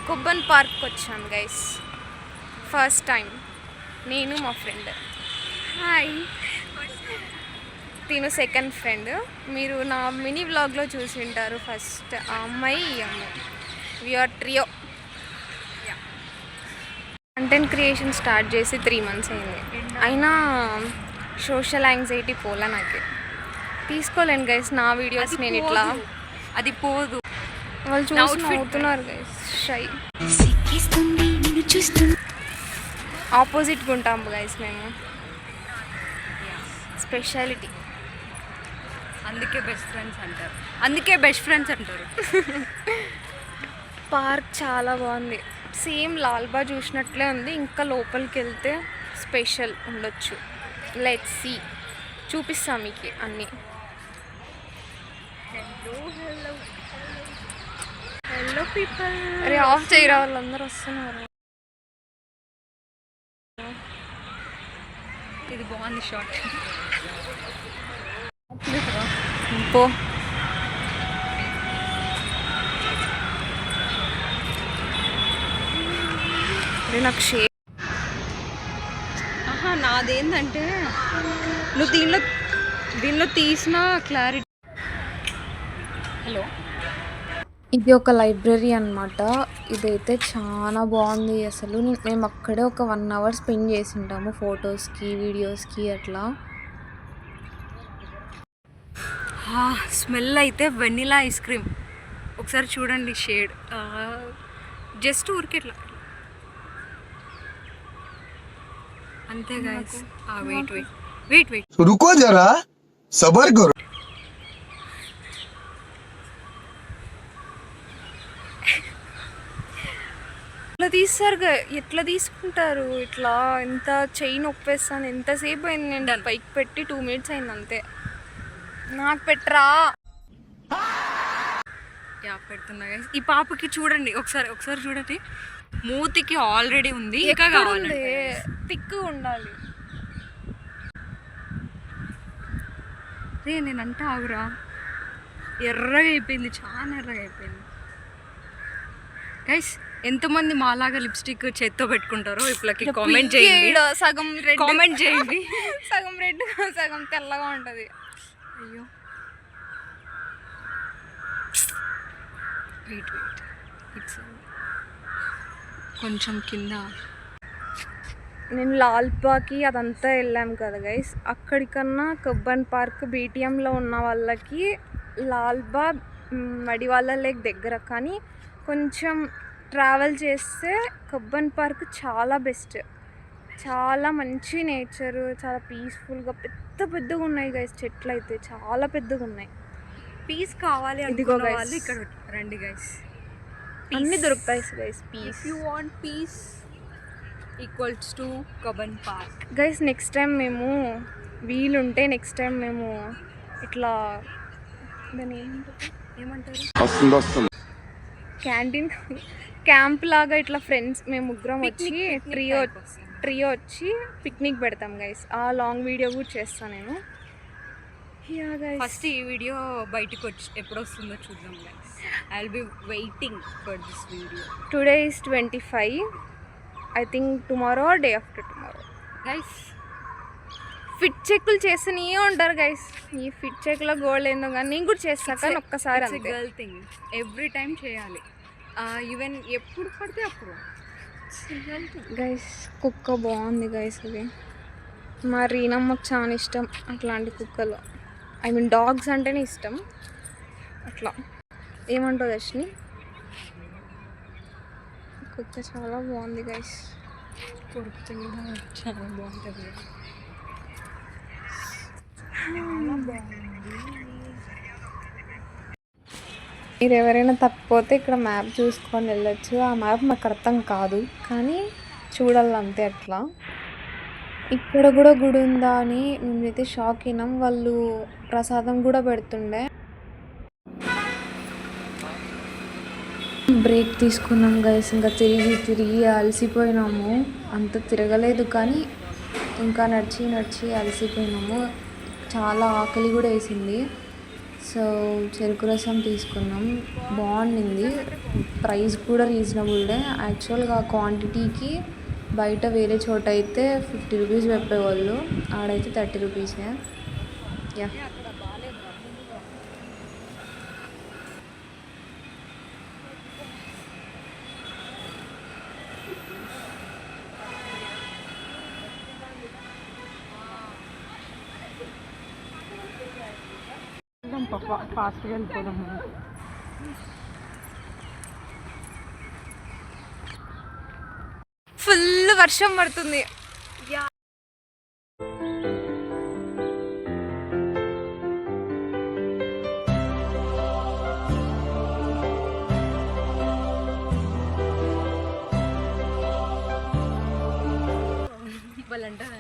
కొబ్బన్ park వచ్చాం guys. First time నేను మా ఫ్రెండ్. హాయ్. తిను సెకండ్ ఫ్రెండ్. మీరు నా మినీ వ్లాగ్లో చూసి ఉంటారు. ఫస్ట్ ఆ అమ్మాయి ఈ అమ్మాయి. We are trio. Content creation start చేసి 3 months అయింది. అయినా సోషల్ యాంగ్జైటీ పోలే నాకు. తీసుకోలేను గైస్ నా వీడియోస్. నేను ఇట్లా అది పోదు. వాళ్ళు చూసి అవుతున్నారు గైస్. షై ఆపోజిట్గా ఉంటాము గైస్ మేము. స్పెషాలిటీ. అందుకే బెస్ట్ ఫ్రెండ్స్ అంటారు. పార్క్ చాలా బాగుంది. సేమ్ లాల్బా చూసినట్లే ఉంది. ఇంకా లోపలికి వెళ్తే స్పెషల్ ఉండొచ్చు. Let's see. చూపిస్తాం మీకు అన్నీ. Hello people. అరే ఆఫ్ చేయరా, వాళ్ళందరూ వస్తున్నారు. ఇది బాగుంది షార్ట్. పో. నాకు నాదేంటంటే నువ్వు దీనిలో తీసిన క్లారిటీ. హలో, ఇది ఒక లైబ్రరీ అన్నమాట. ఇదైతే చాలా బాగుంది అసలు. మేము అక్కడే ఒక 1 hour స్పెండ్ చేసి ఉంటాము ఫొటోస్కి, వీడియోస్కి అట్లా. స్మెల్ అయితే వెనిలా ఐస్ క్రీమ్. ఒకసారి చూడండి షేడ్. జస్ట్ ఊరికే ఇట్లా అంతే గైస్. వెయిట్ रुको जरा सबर करो. ఇట్లా తీస్తారు. ఎట్లా తీసుకుంటారు ఇట్లా? ఎంత చైన్ ఒప్పేస్తాను. ఎంతసేపు అయింది. నేను పైకి పెట్టి 2 minutes అయింది అంతే. నాకు పెట్టరా. పెడుతున్నా గైస్. ఈ పాపకి చూడండి ఒకసారి చూడండి. మూతికి ఆల్రెడీ ఉంది, ఇంకా కావాలి. థిక్ ఉండాలి. రే నేనంటే ఆగురా. ఎర్రగా అయిపోయింది, చాలా ఎర్రగా అయిపోయింది గైస్. ఎంతమంది మాలాగా లిప్స్టిక్ చేత్తో పెట్టుకుంటారో ఇప్పుడుకి కామెంట్ చేయండి. సగం రెడ్ కామెంట్ చేయండి. సగం రెడ్ సగం తెల్లగా ఉంటుంది. అయ్యో వెయిట్ ఇట్స్ కొంచెం కింద. నేను లాల్బాగ్కి అదంతా వెళ్ళాం కదా గైస్. అక్కడికన్నా కొబ్బన్ పార్క్ బీటీఎంలో ఉన్న వాళ్ళకి లాల్బాగ్ మడివాళ్ళ లేక్ దగ్గర. కానీ కొంచెం ట్రావెల్ చేస్తే కొబ్బన్ పార్క్ చాలా బెస్ట్. చాలా మంచి నేచరు, చాలా పీస్ఫుల్గా పెద్దగా ఉన్నాయి గైస్. చెట్లు అయితే చాలా పెద్దగా ఉన్నాయి. పీస్ కావాలి అనుకున్న వాళ్ళు ఇక్కడ రండి గైస్. అన్నీ దొరుకుతాయి guys. Peace. You want peace equals to Cubbon park guys. Next time మేము వీలుంటే మేము ఇట్లా దాన్ని ఏమంటారు క్యాంటీన్ క్యాంప్ లాగా ఇట్లా ఫ్రెండ్స్ మేము ముగ్గురం వచ్చి ట్రియో వచ్చి పిక్నిక్ పెడతాం గైస్. ఆ లాంగ్ వీడియో కూడా చేస్తాను నేను. ఫస్ట్ ఈ వీడియో బయటకు వచ్చి ఎప్పుడు వస్తుందో చూద్దాం guys. I will be waiting for this video. Today is 25. I think tomorrow day after tomorrow guys. Fit చెక్లు చేస్తూనే ఉంటారు గైస్. ఈ ఫిట్ చెక్లో గోల్డ్ ఏందో కానీ నేను కూడా చేస్తాను. కానీ ఒక్కసారి అంతే. గర్ల్ థింగ్, ఎవ్రీ టైం చేయాలి. ఈవెన్ ఎప్పుడు పడితే అప్పుడు గైస్. కుక్క బాగుంది గైస్. అది మా రీనమ్మకు చాలా ఇష్టం అట్లాంటి కుక్కలు. ఐ మీన్ డాగ్స్ అంటేనే ఇష్టం. అట్లా ఏమంటావు దర్శిని? కుక్క చాలా బాగుంది గైస్. కొడుకుతో కూడా చాలా బాగుంటుంది. మీరు ఎవరైనా తప్పిపోతే ఇక్కడ మ్యాప్ చూసుకొని వెళ్ళొచ్చు. ఆ మ్యాప్ మాకు అర్థం కాదు కానీ చూడాలంతే. అట్లా ఇక్కడ కూడా గుడి ఉందా అని మేమైతే షాక్ అయినాం. వాళ్ళు ప్రసాదం కూడా పెడుతుండే. బ్రేక్ తీసుకున్నాం గైస్. ఇంకా తిరిగి అలసిపోయినాము. అంత తిరగలేదు కానీ ఇంకా నడిచి అలసిపోయినాము. చాలా ఆకలి కూడా వేసింది. సో చెరుకు రసం తీసుకున్నాం, బాగుండింది, ప్రైస్ కూడా రీజనబుల్డే. యాక్చువల్గా క్వాంటిటీకి బయట వేరే చోట అయితే 50 రూపీస్ చెప్పేవాళ్ళు, ఆడైతే 30 రూపీసే. యా ఫాస్ట్గా వెళ్ళిపోదాము. ఫుల్ వర్షం పడుతుంది.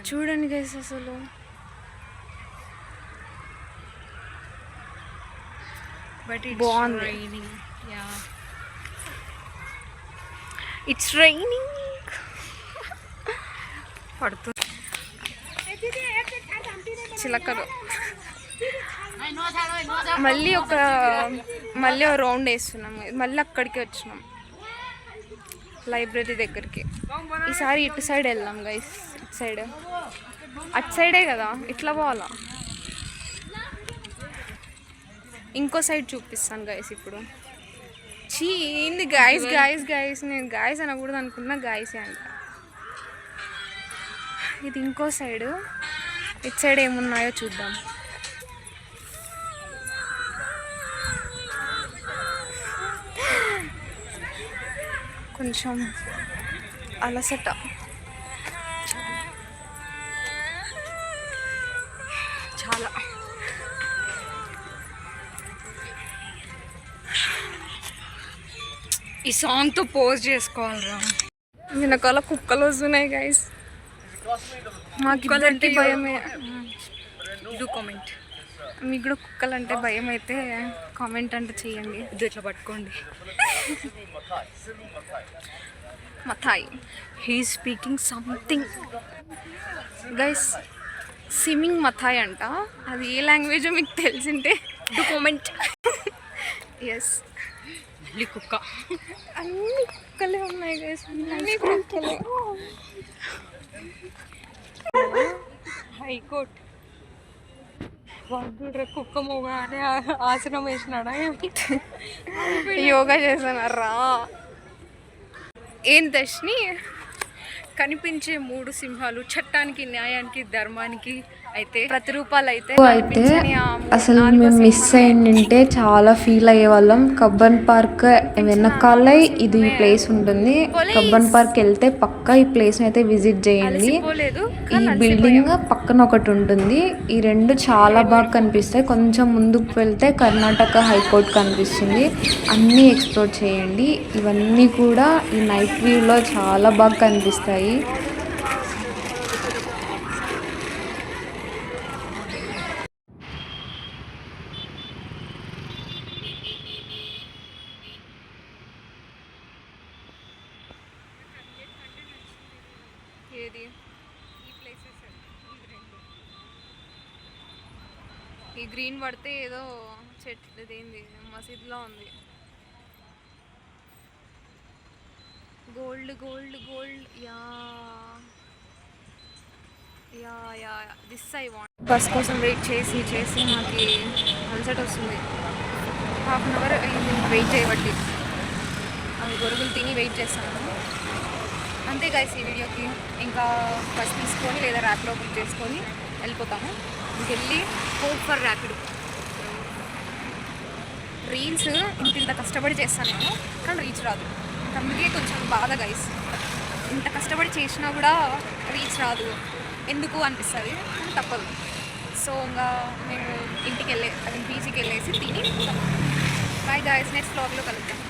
చూడండి గైస్, అసలు బట్ బాగుంది. ఇట్స్ రైనింగ్ పడుతుంది. చిలకలు మళ్ళీ ఒక రౌండ్ వేస్తున్నాం, మళ్ళీ అక్కడికి వచ్చినాం లైబ్రరీ దగ్గరికి. ఈసారి ఇటు సైడ్ వెళ్దాం గైస్, ఇటు సైడ్, అటు సైడే కదా, ఇట్లా పోవాలా. ఇంకో సైడ్ చూపిస్తాను గైస్ ఇప్పుడు. చీ ఏంది గాయస్ గాయస్ గాయస్, నేను గాయస్ అనకూడదు అనుకున్నా, గాయసే అంట. ఇది ఇంకో సైడ్, ఇటు సైడ్ ఏమున్నాయో చూద్దాం. కొంచెం అలసట. చాలా ఈ సాంగ్తో పోస్ట్ చేసుకోవాలిరా. వెనకాల కుక్కలు వస్తున్నాయి గైస్, మాకు ఇద్దరికి భయమే. Do comment. మీకు కూడా కుక్కలు అంటే భయం అయితే కామెంట్ అంటే చేయండి. ఇది ఇట్లా పట్టుకోండి. మథాయి హీ స్పీకింగ్ సంథింగ్ గైస్, సిమింగ్ మథాయి అంట. అది ఏ లాంగ్వేజో మీకు తెలిసింటే డూ కామెంట్. ఎస్, మళ్ళీ కుక్క. అన్ని కుక్కలే ఉన్నాయి గైస్, అన్ని కుక్కలే. హైకోర్ట్ వాళ్ళు కుక్క మొగ అని ఆసనం వేసినాడా, యోగా చేస్తున్నారా ఏం దర్శిని? కనిపించే 3 సింహాలు, చట్టానికి, న్యాయానికి, ధర్మానికి అయితే ప్రతిరూపాలు అయితే అసలు మేము మిస్ అయిందంటే చాలా ఫీల్ అయ్యే వాళ్ళం. కబ్బన్ పార్క్ వెనకాలే ఇది ప్లేస్ ఉంటుంది. కబ్బన్ పార్క్ వెళ్తే పక్కా ఈ ప్లేస్ అయితే విజిట్ చేయండి. ఈ బిల్డింగ్ పక్కన ఒకటి ఉంటుంది. ఈ రెండు చాలా బాగా కనిపిస్తాయి. కొంచెం ముందుకు వెళ్తే కర్ణాటక హైకోర్టు కనిపిస్తుంది. అన్నీ ఎక్స్ప్లోర్ చేయండి. ఇవన్నీ కూడా ఈ నైట్ వ్యూలో చాలా బాగా కనిపిస్తాయి. ఏది ఈ ప్లేసెస్, ఈ గ్రీన్ పడితే ఏదో చెట్లు, ఇదేంది మసీద్లో ఉంది. Gold gold gold. Yeah yeah yeah this I want. Bus కోసం వెయిట్ చేసి చేసి నాకు అలసట వస్తుంది. హాఫ్ అన్ అవర్ అయింది వెయిట్ చేయబట్టి. అవి గొరుగులు తిని వెయిట్ చేస్తాను. అంతే గైస్ ఈ వీడియోకి. ఇంకా బస్ తీసుకొని లేదా ర్యాపిడో బుక్ చేసుకొని వెళ్ళిపోతాము. ఇంకెళ్ళి హోప్ ఫర్ ర్యాపిడో. రీల్స్ ఇంత కష్టపడి చేస్తాను నేను, కానీ రీచ్ రాదు. అందుకే కొంచెం బాధ గైస్. ఇంత కష్టపడి చేసినా కూడా రీచ్ రాదు, ఎందుకు అనిపిస్తుంది, కానీ తప్పదు. సో ఇంకా నేను ఇంటికి పీజీకి వెళ్ళేసి తిని బాయ్ గైస్. నెక్స్ట్ వ్లాగ్లో కలుద్దాం.